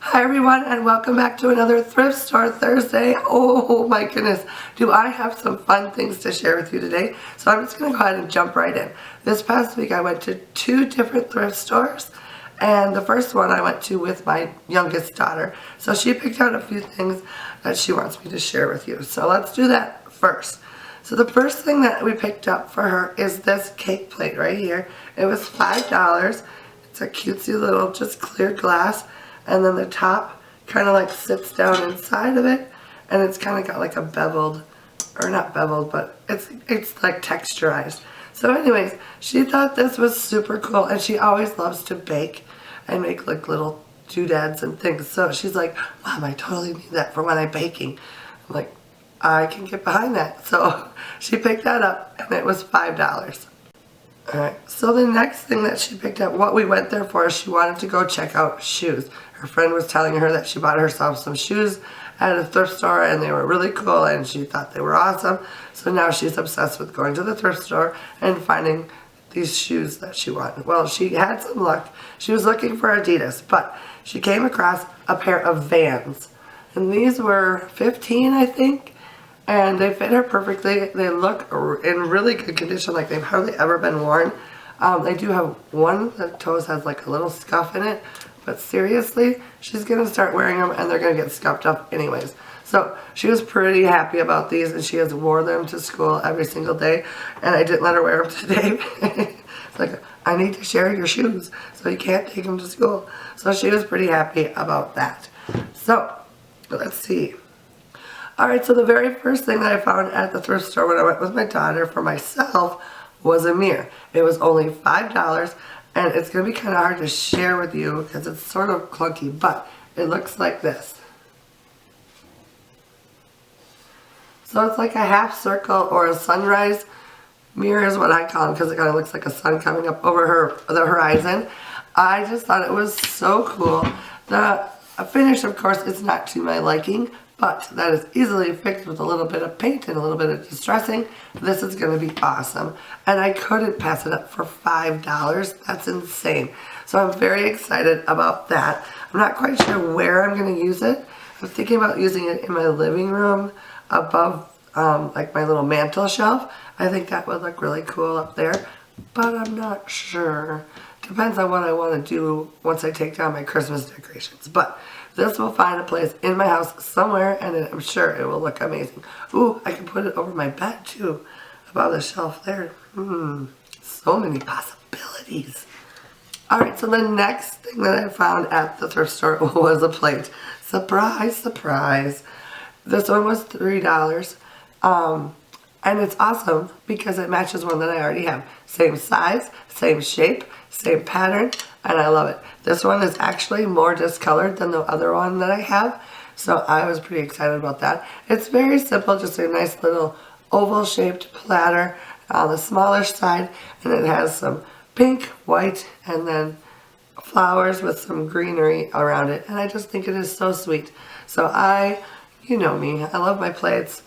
Hi everyone, and welcome back to another Thrift Store Thursday. Oh my goodness, do I have some fun things to share with you today. So I'm just going to go ahead and jump right in. This past week I went to 2 different thrift stores, and the first one I went to with my youngest daughter. So she picked out a few things that she wants me to share with you. So let's do that first. So the first thing that we picked up for her is this cake plate right here. It was $5. It's a cutesy little just clear glass. And then the top kind of like sits down inside of it, and it's kind of got like a beveled, or not beveled, but it's like texturized. So anyways, she thought this was super cool, and she always loves to bake and make like little doodads and things. So she's like, Mom, I totally need that for when I'm baking. I'm like, I can get behind that. So she picked that up, and it was $5. Alright, so the next thing that she picked up, what we went there for, is she wanted to go check out shoes. Her friend was telling her that she bought herself some shoes at a thrift store and they were really cool and she thought they were awesome. So now she's obsessed with going to the thrift store and finding these shoes that she wanted. Well, she had some luck. She was looking for Adidas, but she came across a pair of Vans. And these were 15, I think. And they fit her perfectly. They look in really good condition, like they've hardly ever been worn. They do have one, the toes has like a little scuff in it, but seriously, she's going to start wearing them and they're going to get scuffed up anyways. So she was pretty happy about these, and she has wore them to school every single day, and I didn't let her wear them today. It's like, I need to share your shoes, so you can't take them to school. So she was pretty happy about that. So, let's see. Alright, so the very first thing that I found at the thrift store when I went with my daughter for myself was a mirror. It was only $5, and it's going to be kind of hard to share with you because it's sort of clunky, but it looks like this. So it's like a half circle or a sunrise mirror is what I call them, because it kind of looks like a sun coming up over the horizon. I just thought it was so cool. The finish, of course, is not to my liking, but that is easily fixed with a little bit of paint and a little bit of distressing. This is going to be awesome. And I couldn't pass it up for $5. That's insane. So I'm very excited about that. I'm not quite sure where I'm going to use it. I'm thinking about using it in my living room above like my little mantle shelf. I think that would look really cool up there, but I'm not sure. Depends on what I want to do once I take down my Christmas decorations. But this will find a place in my house somewhere, and I'm sure it will look amazing. Ooh, I can put it over my bed too, above the shelf there. So many possibilities. Alright, so the next thing that I found at the thrift store was a plate. Surprise, surprise. This one was $3. And it's awesome because it matches one that I already have. Same size, same shape, same pattern, and I love it. This one is actually more discolored than the other one that I have, so I was pretty excited about that. It's very simple, just a nice little oval-shaped platter on the smaller side, and it has some pink, white, and then flowers with some greenery around it, and I just think it is so sweet. So you know me, I love my plates.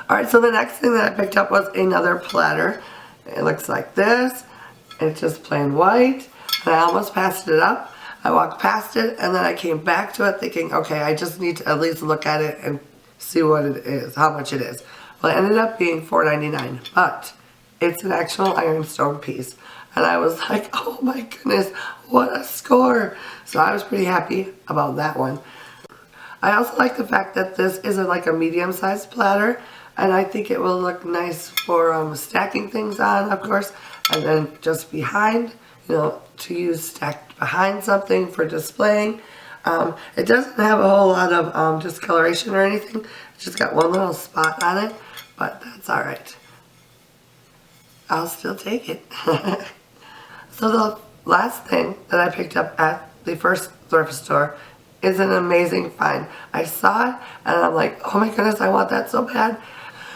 Alright, so the next thing that I picked up was another platter. It looks like this. It's just plain white. And I almost passed it up. I walked past it, and then I came back to it thinking, okay, I just need to at least look at it and see what it is, how much it is. Well, it ended up being $4.99, but it's an actual ironstone piece. And I was like, oh my goodness, what a score. So I was pretty happy about that one. I also like the fact that this is like a medium-sized platter, and I think it will look nice for stacking things on, of course, and then just behind, you know, to use stacked behind something for displaying. It doesn't have a whole lot of discoloration or anything. It's just got one little spot on it, but that's alright. I'll still take it. So the last thing that I picked up at the first thrift store is an amazing find. I saw it and I'm like, oh my goodness, I want that so bad.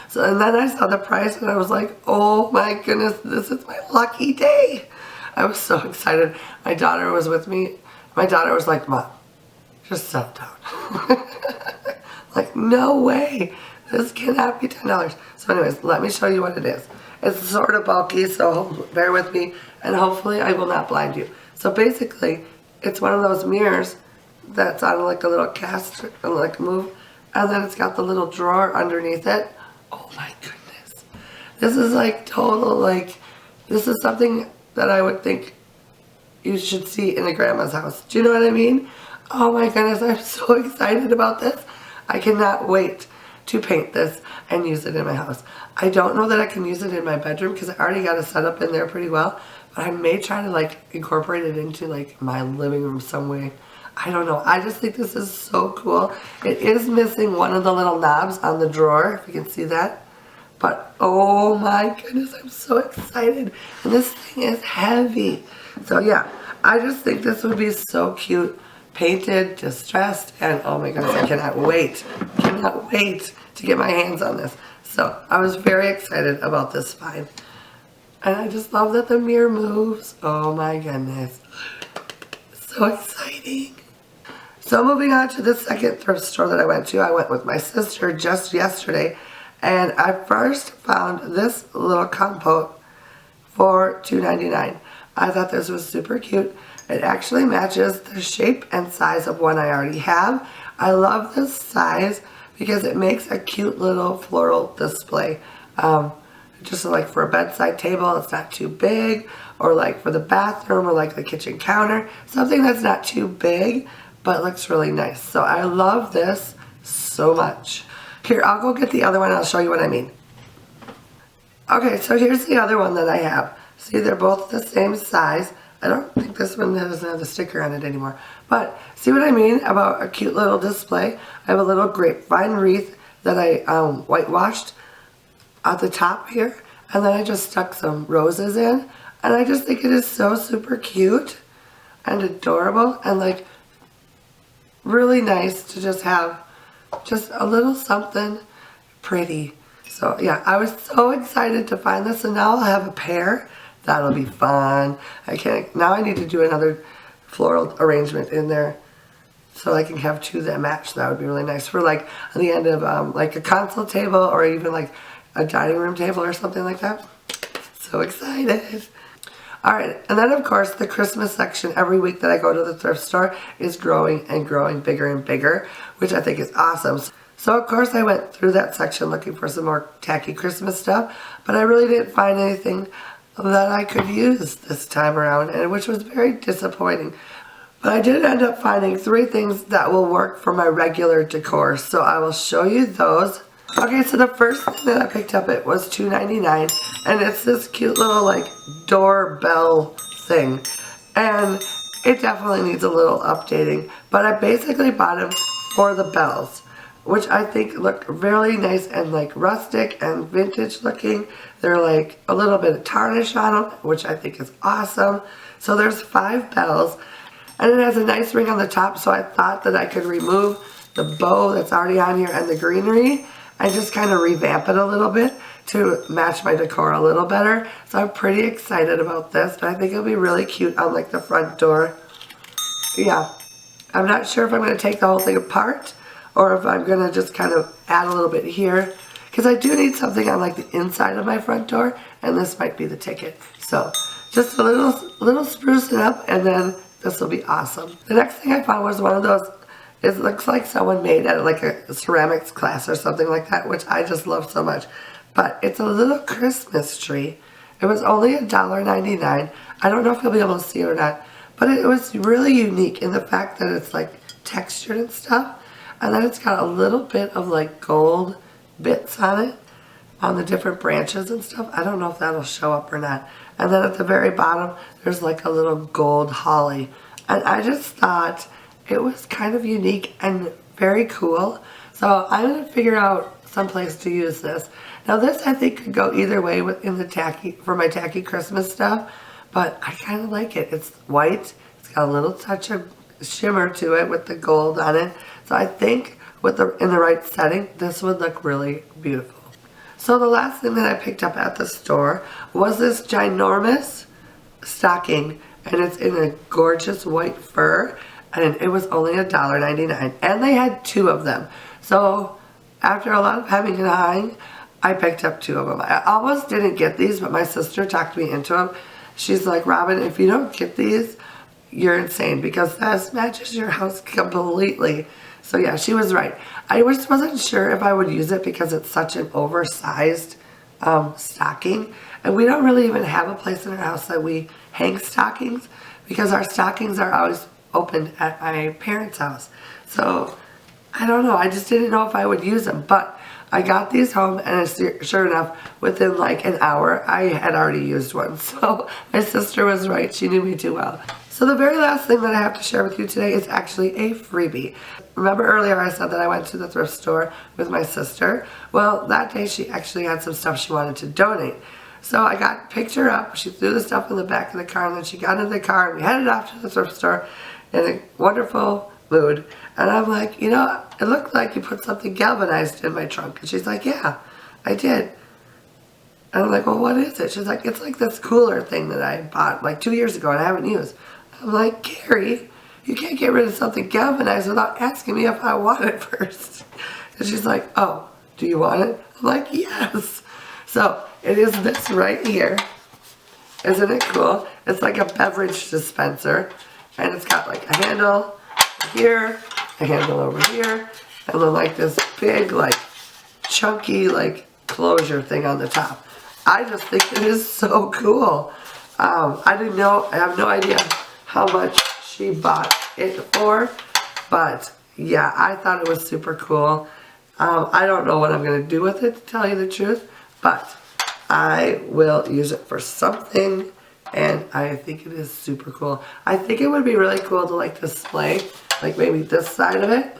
So, and then I saw the price and I was like, oh my goodness, this is my lucky day. I was so excited. My daughter was with me. My daughter was like, Mom, just settle down. Like, no way. This cannot be $10. So anyways, let me show you what it is. It's sort of bulky, so bear with me, and hopefully I will not blind you. So basically, it's one of those mirrors that's on like a little cast, like move. And then it's got the little drawer underneath it. Oh my goodness. This is like total, like, this is something that I would think you should see in a grandma's house. Do you know what I mean? Oh my goodness, I'm so excited about this. I cannot wait to paint this and use it in my house. I don't know that I can use it in my bedroom because I already got it set up in there pretty well, but I may try to like incorporate it into like my living room some way. I don't know. I just think this is so cool. It is missing one of the little knobs on the drawer, if you can see that. But oh my goodness, I'm so excited. And this thing is heavy. So yeah, I just think this would be so cute. Painted, distressed, and oh my goodness, I cannot wait to get my hands on this. So I was very excited about this find. And I just love that the mirror moves. Oh my goodness. So exciting. So moving on to the second thrift store that I went to. I went with my sister just yesterday. And I first found this little compote for $2.99. I thought this was super cute. It actually matches the shape and size of one I already have. I love this size because it makes a cute little floral display. Just like for a bedside table, it's not too big, or like for the bathroom or like the kitchen counter. Something that's not too big, but looks really nice. So I love this so much. Here, I'll go get the other one. I'll show you what I mean. Okay, so here's the other one that I have. See, they're both the same size. I don't think this one doesn't have the sticker on it anymore. But see what I mean about a cute little display? I have a little grapevine wreath that I whitewashed at the top here. And then I just stuck some roses in. And I just think it is so super cute and adorable. And like really nice to just have just a little something pretty. So yeah, I was so excited to find this. And now I'll have a pair. That'll be fun. Now I need to do another floral arrangement in there so I can have two that match. That would be really nice for like on the end of like a console table or even like a dining room table or something like that. So excited. Alright, and then of course the Christmas section every week that I go to the thrift store is growing and growing bigger and bigger, which I think is awesome. So of course I went through that section looking for some more tacky Christmas stuff, but I really didn't find anything that I could use this time around, and which was very disappointing. But I did end up finding 3 things that will work for my regular decor, so I will show you those. Okay, so the first thing that I picked up, it was $2.99, and it's this cute little like doorbell thing, and it definitely needs a little updating, but I basically bought them for the bells, which I think look really nice and like rustic and vintage looking. They're like a little bit of tarnish on them, which I think is awesome. So there's 5 bells, and it has a nice ring on the top, so I thought that I could remove the bow that's already on here and the greenery and just kind of revamp it a little bit to match my decor a little better. So I'm pretty excited about this, but I think it'll be really cute on like the front door. Yeah, I'm not sure if I'm going to take the whole thing apart or if I'm going to just kind of add a little bit here, because I do need something on like the inside of my front door, and this might be the ticket. So just a little sprucing up, and then this will be awesome. The next thing I found was one of those, it looks like someone made at like a ceramics class or something like that, which I just love so much. But it's a little Christmas tree. It was only $1.99. I don't know if you'll be able to see it or not, but it was really unique in the fact that it's like textured and stuff. And then it's got a little bit of like gold bits on it, on the different branches and stuff. I don't know if that'll show up or not. And then at the very bottom, there's like a little gold holly. And I just thought it was kind of unique and very cool. So I'm going to figure out some place to use this. Now this I think could go either way in the tacky, for my tacky Christmas stuff. But I kind of like it. It's white. It's got a little touch of shimmer to it with the gold on it. So I think in the right setting, this would look really beautiful. So the last thing that I picked up at the store was this ginormous stocking, and it's in a gorgeous white fur, and it was only $1.99, and they had 2 of them. So after a lot of hemming and hawing, I picked up 2 of them. I almost didn't get these, but my sister talked me into them. She's like, Robin, if you don't get these, you're insane because that matches your house completely. So yeah, she was right. I just wasn't sure if I would use it because it's such an oversized stocking. And we don't really even have a place in our house that we hang stockings because our stockings are always open at my parents' house. So I don't know. I just didn't know if I would use them. But I got these home and sure enough, within like an hour, I had already used one. So my sister was right. She knew me too well. So the very last thing that I have to share with you today is actually a freebie. Remember earlier I said that I went to the thrift store with my sister? Well, that day she actually had some stuff she wanted to donate. So I picked her up, she threw the stuff in the back of the car, and then she got in the car and we headed off to the thrift store in a wonderful mood. And I'm like, you know, it looked like you put something galvanized in my trunk. And she's like, yeah, I did. And I'm like, well, what is it? She's like, it's like this cooler thing that I bought like 2 years ago and I haven't used. I'm like, Carrie, you can't get rid of something galvanized without asking me if I want it first. And she's like, oh, do you want it? I'm like, yes. So it is this right here. Isn't it cool? It's like a beverage dispenser. And it's got like a handle here, a handle over here, and then like this big, like, chunky, like, closure thing on the top. I just think it is so cool. I didn't know, I have no idea how much she bought it for, but yeah, I thought it was super cool. I don't know what I'm going to do with it, to tell you the truth, but I will use it for something, and I think it is super cool. I think it would be really cool to like display, like maybe this side of it,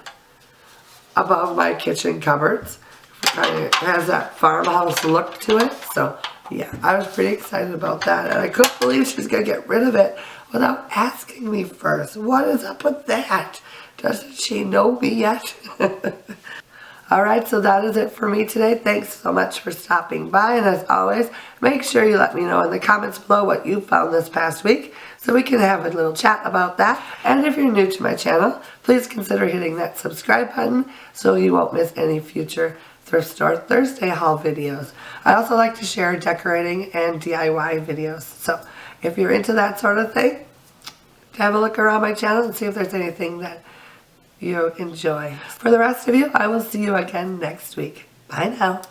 above my kitchen cupboards. It has that farmhouse look to it, so yeah, I was pretty excited about that, and I couldn't believe she's going to get rid of it without asking me first. What is up with that? Doesn't she know me yet? Alright, so that is it for me today. Thanks so much for stopping by, and as always, make sure you let me know in the comments below what you found this past week so we can have a little chat about that. And if you're new to my channel, please consider hitting that subscribe button so you won't miss any future Thrift Store Thursday Haul videos. I also like to share decorating and DIY videos, so if you're into that sort of thing, have a look around my channel and see if there's anything that you enjoy. For the rest of you, I will see you again next week. Bye now.